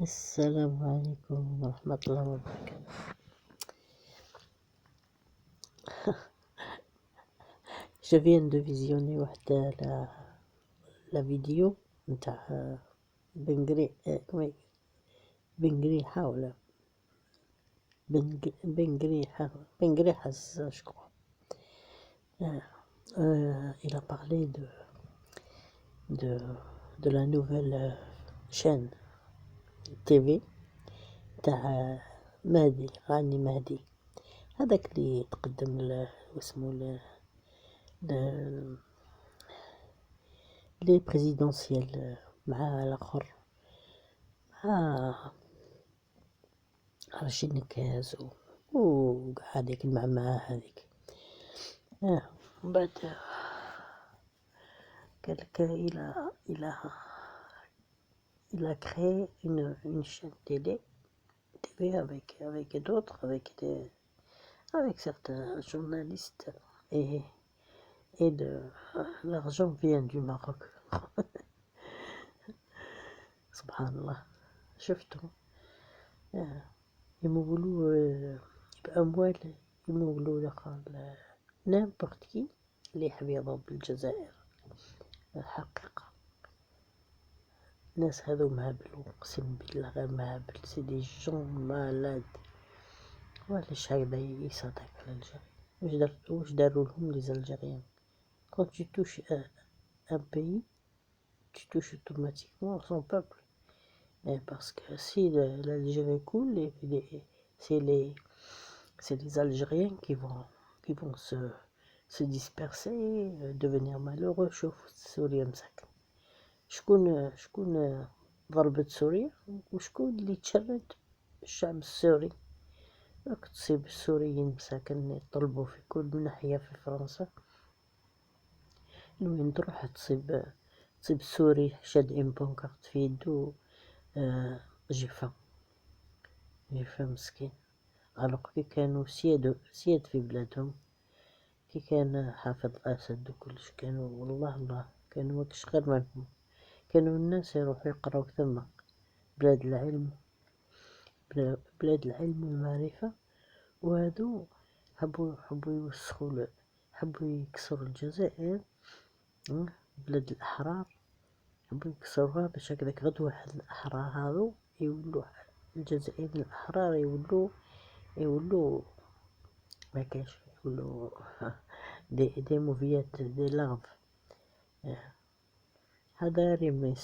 السلام عليكم ورحمة الله وبركاته. Je viens de visionner la vidéo نتاع بنقريحة ولا بنقريحة je crois. Il a parlé de, de la nouvelle chaîne TV تاع مهدي غاني مهدي، هذاك اللي تقدم اسمه لي بريزيدونسيال مع الآخر، مع رشيد نكاز وهذيك المعمعة هذيك. من بعد قالك il a créé une chaîne TV avec d'autres, avec certains journalistes et l'argent vient du Maroc. سبحان الله. شفتوا يمولوا بأموال، يمولوا لقال نامبورت كي اللي يحب يضرب بالجزائر. الحقيقة الناس هذو مهبل، اقسم بالله غير مهبل، سي دي جون مالاد. وعلاش هكذا يصدق على الجزائر؟ واش داروا لهم لي زالجيريان؟ quand tu touches un pays tu touches automatiquement son peuple. Et parce que si l'Algérie coule, c'est les Algériens qui vont se disperser, devenir malheureux. شوف سوريا مساكن، شكون ضربت سوريا وشكون اللي تشرد؟ الشعب السوري. راك تصيب السوريين مساكن يطلبوا في كل ناحية في فرنسا، وين تروح تصيب سوري شاد ان بونكارت في يدو جفا مسكين. الوغ كي كانوا سياد في بلادهم، كي كان حافظ الأسد وكلش، كانوا والله كانوا ماكش غير منهم، كانوا الناس يروحوا يقراو ثم بلاد العلم والمعرفة. وهادو حبوا يوسخوا، حبوا يكسروا الجزائر، بلاد الأحرار، حبوا يكسروها باش هكذاك غد واحد الأحرار هذو يولوا الجزائر الأحرار، يولوا مكاش، يولوا دي موفيات دي لاغف. هذا ريم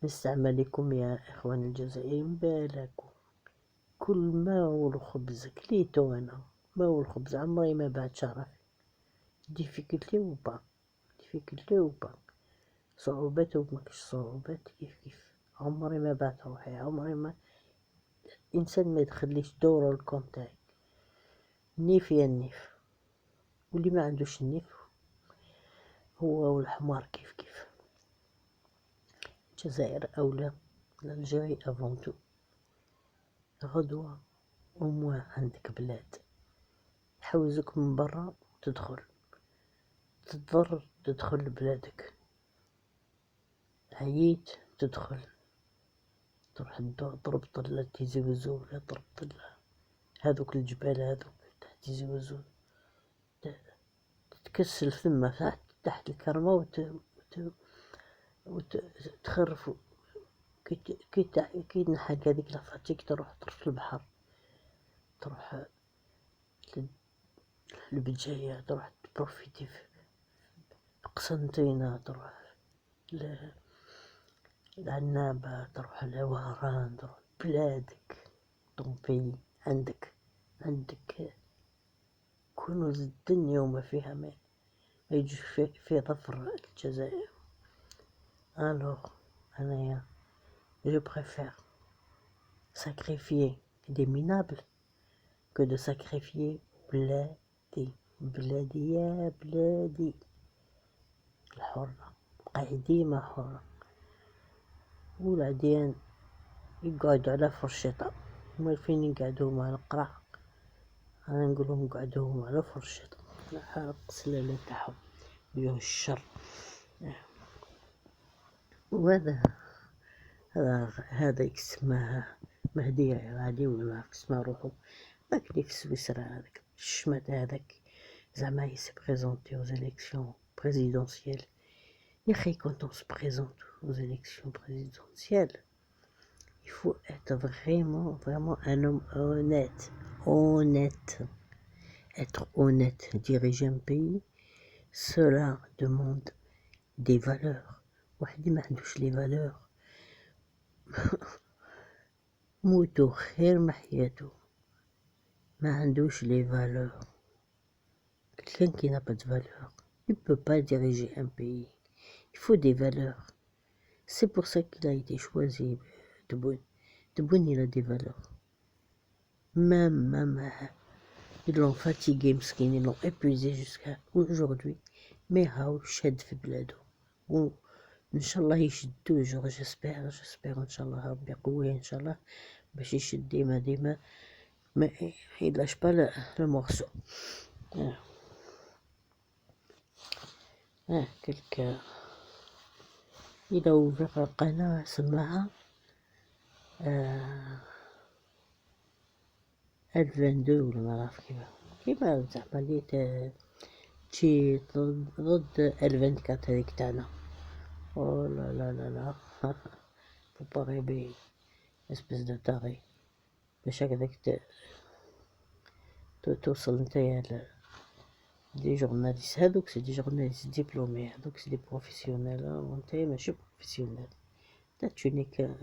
نستعملكم يا إخوان الجزائريين بالكم. كل ما هو الخبز كليتو أنا، ما هو الخبز عمري ما بعد شرف. ديفيكولتي وبا صعوبات وماكش صعوبات، كيف عمري ما بعت روحي، عمري ما إنسان ما يدخليش دور الكون تاعي. النيف يا النيف، واللي ما عندوش النيف هو والحمار كيف. الجزائر أولى، الجزائر أفونتو. غدوة وموا عندك بلاد يحوزك من برا، تضطر تدخل لبلادك، عييت تدخل، تروح تضرب طلة تيزي وزو، ولا تضرب طلة هذوك الجبال هذوك تحت تيزي وزو، تتكسل ثم تحت الكرمة وتخرف. كي نحك هذيك لفاتيك تروح طرف البحر، تروح لبجاية، تروح تبروفيتي في قسنطينة، تروح العنابة، تروح لوهران، تروح بلادك طومبي. عندك كنوز الدنيا وما فيها، ما يجوش في ظفر الجزائر. الوغ انايا je préfère sacrifier des minables que de sacrifier بلادي يا بلادي الحرة. بقاي ديما حرة، والعديان يقعدوا على فرشطة، هما فين يقعدوهم على القرع، انا نقولهم قعدوهم على فرشطة، حرق السلالة تاعهم بيه الشر. وهذا هذا يكسمه مهدي غادي ولا كسمه روحو. داك لي في سويسرا هذاك الشمات هذاك زعما يسي بريزونتي aux élections présidentielles. يا خي quand on se présente aux élections présidentielles, il faut être vraiment un homme honnête. Être honnête, diriger un pays, cela demande des valeurs. واحد ما عندوش les valeurs موتو خير ما حياتو، ما عندوش les valeurs. Quelqu'un qui n'a pas de valeurs, il ne peut pas diriger un pays. Il faut des valeurs. C'est pour ça qu'il a été choisi. Tebboune, il a des valeurs. Même, ils l'ont fatigué, مسكين, ils l'ont épuisé jusqu'à aujourd'hui. Mais هاو شاد في بلادو. وإن شاء الله يشدو j'espère إن شاء الله ربي يقويه إن شاء الله باش يشد ديما ما يلاش با لو مورسو. كلك إلا وفق قناة سماها L22 ولا ما نعرف كيما زعما لي تجي ضد L24 هذيك تاعنا. أو لا faut pas rêver espèce de taré باش هكذاك توصل نتايا دي جورناليست. هادوك سي دي جورناليست ديبلومي، هادوك سي دي بروفيسيونيل، ونتايا ماشي بروفيسيونيل. Là tu n'es qu'un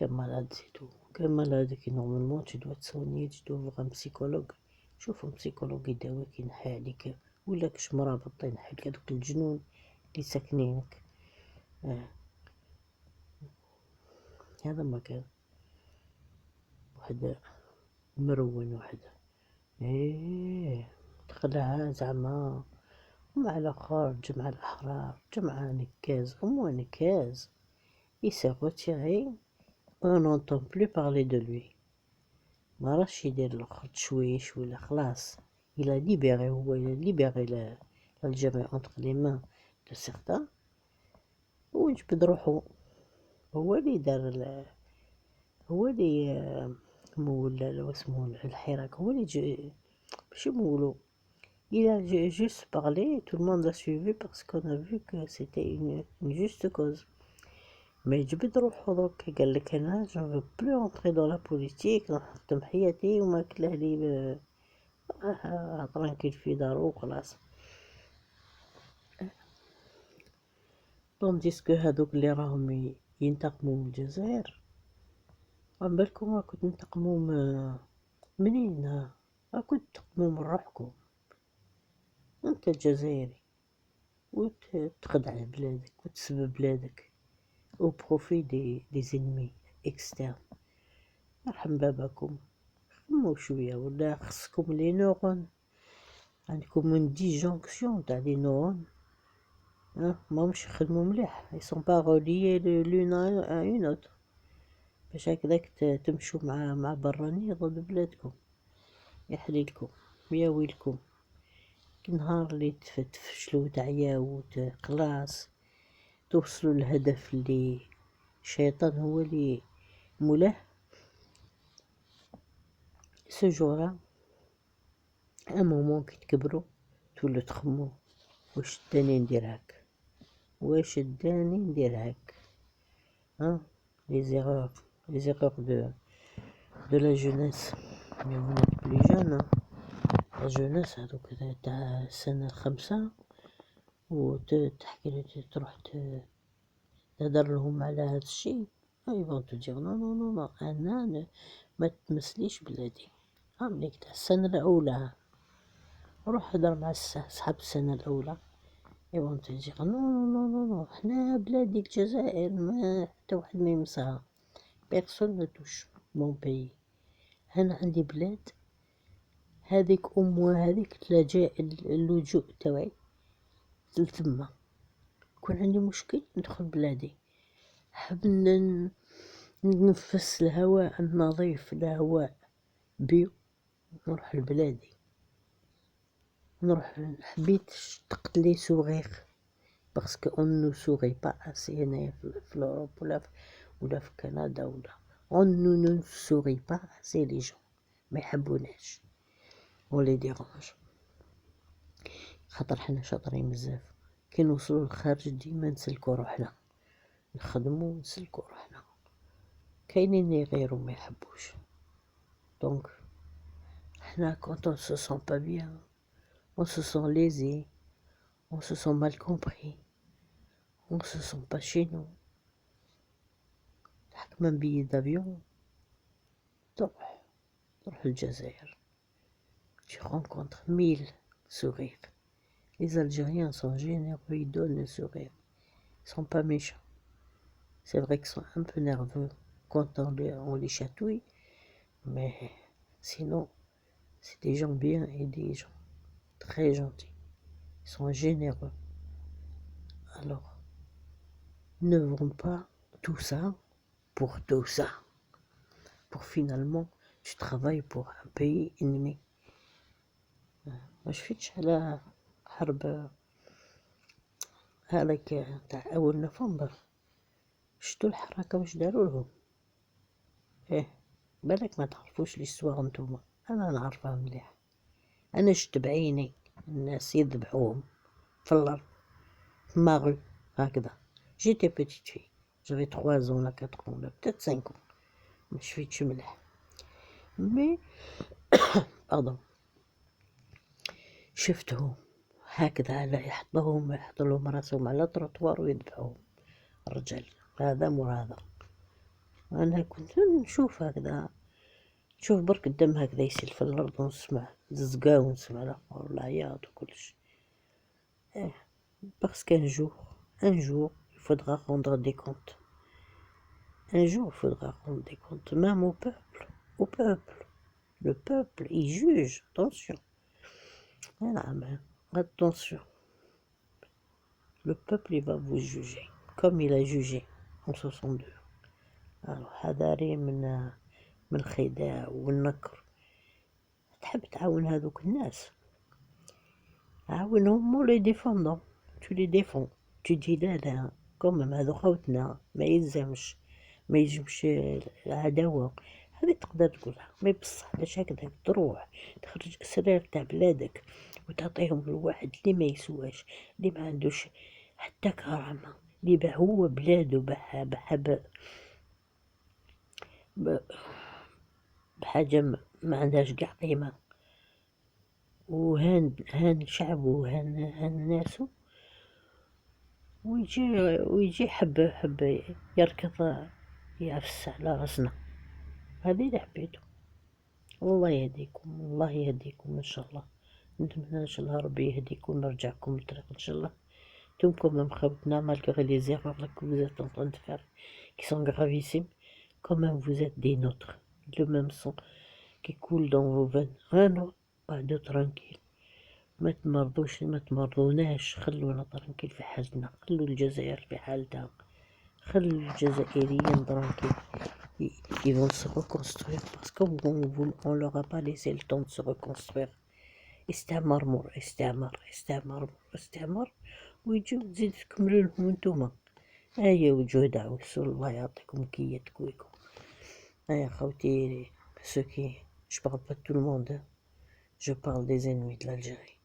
malade, c'est tout. Qu'un malade qui normalement tu dois te soigner, tu dois voir un psychologue. شوف psychologue يداويك ينحي عليك، ولا كش مرابط ينحي لك هادوك الجنون اللي ساكنينك. هذا ما كان واحد مرون واحد تخلعها زعما. ومع الاخر جمع الاحرار جمع نكاز نكاز. Il s'est retiré, on n'entend plus parler de lui. ما راش يدير الاخر تشويش ولا خلاص. il a libéré الجميع entre les mains de certains. ويجبد روحو هو اللي دار هو اللي مول واسمو الحراك، هو اللي ماشي مولو. Il a juste parlé et tout le monde l'a suivi parce qu'on a vu que c'était une juste cause. Mais جبد روحو درك قالك أنا je ne veux plus entrer dans la politique، نحطم حياتي وما كله لي ترانكيل في دارو وخلاص. طونديس كو هادوك اللي راهم ينتقموا من الجزائر، عبالكم راكم تنتقموا منين؟ راكم تنتقموا من روحكم. انت الجزائري وتخدع بلادك وتسبب بلادك au profit des ennemis externes. يرحم باباكم، خمو شوية ولا خصكم لي نورون. عندكم من ديجونكسيون تاع لي نورون ماهمش يخدمو مليح. ils sont pas reliés l'une à une autre. باش هكذاك تمشو مع براني ضد بلادكم. يحليلكم يا ويلكم. النهار اللي تفشلوا تعياو خلاص توصلوا للهدف اللي الشيطان هو اللي مولاه، سجورة ان مومون كي تكبروا تولوا تخموا واش داني ندير هاك، واش داني ندير هاك. les erreurs de la jeunesse. mais vous n'êtes plus jeune. la jeunesse هذوك تاع السنة الخامسة وتحكي تروح تهدر لهم على هذا الشيء. يبغوا تجي نو انا ما تمسليش بلادي. عمليك تاع السنة الأولى روح هدر مع صحاب السنة الأولى. يبغوا تجي نو حنا بلادي الجزائر ما حتى واحد ما يمسها. بيرسون ما توش مون بيي. أنا عندي بلاد هذيك هذيك تلاجئ اللجوء تاعي لثما. يكون عندي مشكل ندخل بلادي، حب نتنفس الهواء النظيف، الهواء بيو، نروح لبلادي. نروح حبيت تقتلي صغير parce qu'on ne sourit pas assez هنايا في l'Europe ولا في كندا ولا on ne sourit pas assez les gens ما يحبوناش on les dérange خاطر حنا شاطرين بزاف كي نوصلوا للخارج ديما نسلكو روحنا نخدمو ونسلكو روحنا كاينين اللي يغيروا ما يحبوش دونك حنا quand on se sent pas bien on se sent lésé on se sent mal compris on se sent pas chez nous تحكم بيي دافيون تروح الجزائر tu rencontres 1000 sourires les Algériens sont généreux ils donnent le sourire ils sont pas méchants c'est vrai qu'ils sont un peu nerveux quand on les chatouille mais sinon c'est des gens bien et des gens très gentils ils sont généreux alors ne vends pas tout ça pour finalement tu travailles pour un pays ennemi ما شفتش على حرب هذاك تاع أول نوفمبر شتو الحركة واش دارولهم بالك ما تعرفوش ليستواغ نتوما أنا نعرفها مليح أنا شت بعيني الناس يذبحوهم في الأرض في ماغو هكذا جيتي بيتيت في جافي 3 ans ولا 4 ans ولا peut-être 5 ans ما شفتش مليح مي باردون شفتهم هكذا لا يحطوهم راسهم على التروطوار ويذبحوهم الرجال هذا مور هذا أنا كنت نشوف هكذا نشوف برك الدم هكذا يسيل في الأرض ونسمع زقا ونسمع الأخبار والعياط وكلش parce qu'un jour il faudra rendre des comptes un jour il faudra rendre des comptes même au peuple le peuple il juge attention attention le peuple il va vous juger comme il a jugé en 62 alors حذاري من الخداع والنكر تحب تعاون هذوك الناس عاونهم مو لي ديفوندون tu les défends tu dis لا كومم هذو خوتنا ما يلزمش العداوة هذه تقدر تقولها ما بصح باش هكذا تروح تخرج اسرار تاع بلادك وتعطيهم لواحد اللي ما يسواش اللي ما عندوش حتى كرامة اللي باع هو بلادو بحاجة ما عندهاش قاع قيمة وهان شعبه وهان ناسه ويجي حب يركض يعفس على راسنا هذه اللي حبيته والله يهديكم ان شاء الله نتمنى ان شاء الله ربي يهديكم ونرجعكم للطريق ان شاء الله انتم même خوتنا malgré les erreurs que vous êtes en train de faire qui sont gravissimes quand même vous êtes des nôtres le même sang qui coule dans vos veines non بعد tranquille ما تمرضوناش خلونا ترانكيل في حالنا خلوا الجزائر في حالتها خلوا الجزائريين ترانكيل ils vont se reconstruire parce qu'on leur a pas laissé le temps de se reconstruire استعمار ويجوا تزيد تكملوا لهم انتوما هيا وجوه دعوة الله يعطيكم كي يتكويكم هيا خوتي ceux qui je parle pas de tout le monde je parle des ennemis de l'Algérie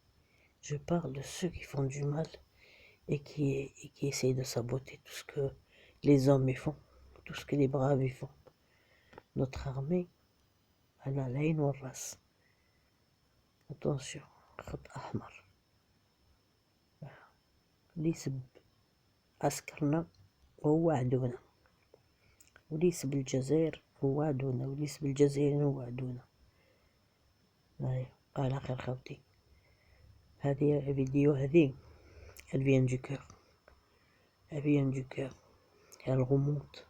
je parle de ceux qui font du mal et qui essayent de saboter tout ce que les hommes y font, tout ce que les braves y font. Notre armée, elle a l'Aïn ou Ras. Attention, خط أحمر. اللي يسب عسكرنا وهو عدونا واللي يسب الجزائر هو عدونا واللي يسب الجزائريين هو عدونا. على خير خوتي. هذه فيديو هذه elle vient du cœur elle remonte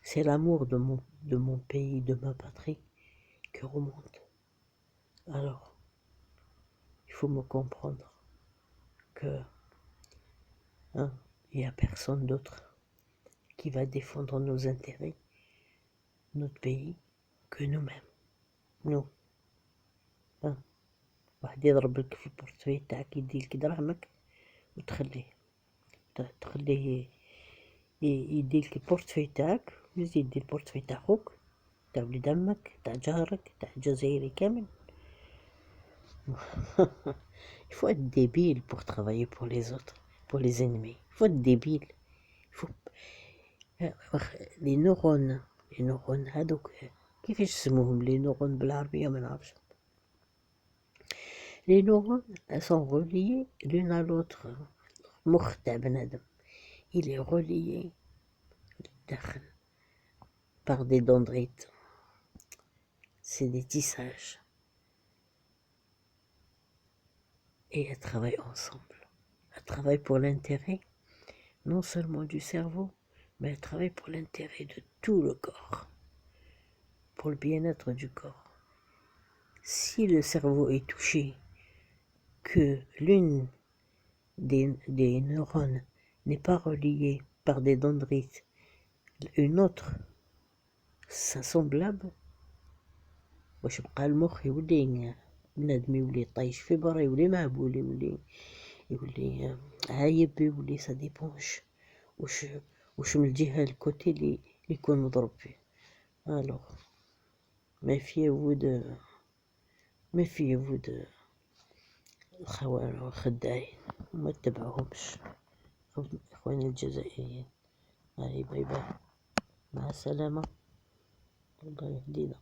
c'est l'amour de mon pays de ma patrie qui remonte alors il faut me comprendre que il n'y a personne d'autre qui va défendre nos intérêts notre pays que nous-mêmes nous واحد يضرب لك في البورتفي تاعك يديلك دراهمك وتخليه تخليه يديلك البورتفي تاعك ويزيد يدي البورتفي تاع خوك، تاع وليد عمك، تاع جارك، تاع الجزائري كامل. Il faut être débile pour travailler pour les autres, pour les ennemis. Il faut être débile. Il faut... les neurones هادوك كيفاش اسموهم لي نورون بالعربية ما نعرفش. Les neurones sont reliés l'une à l'autre. المخ تاع بنادم il est relié داخل par des dendrites. C'est des tissages. Et elles travaillent ensemble. Elles travaillent pour l'intérêt, non seulement du cerveau, mais elles travaillent pour l'intérêt de tout le corps, pour le bien-être du corps. Si le cerveau est touché, que l'une des neurones n'est pas reliée par des dendrites, une autre, sa semblable, واش يبقى المخ يولي بنادم يولي طايش في برا، يولي مهبول، يولي عايب، يولي سا ديبونش واش من الجهة الكوتي اللي يكون مضروب فيه. الوغ ميفيو دو الخوان والخداعين، ما تتبعوهمش اخواني الجزائريين. هاي باي باي، مع السلامة، الله يهدينا.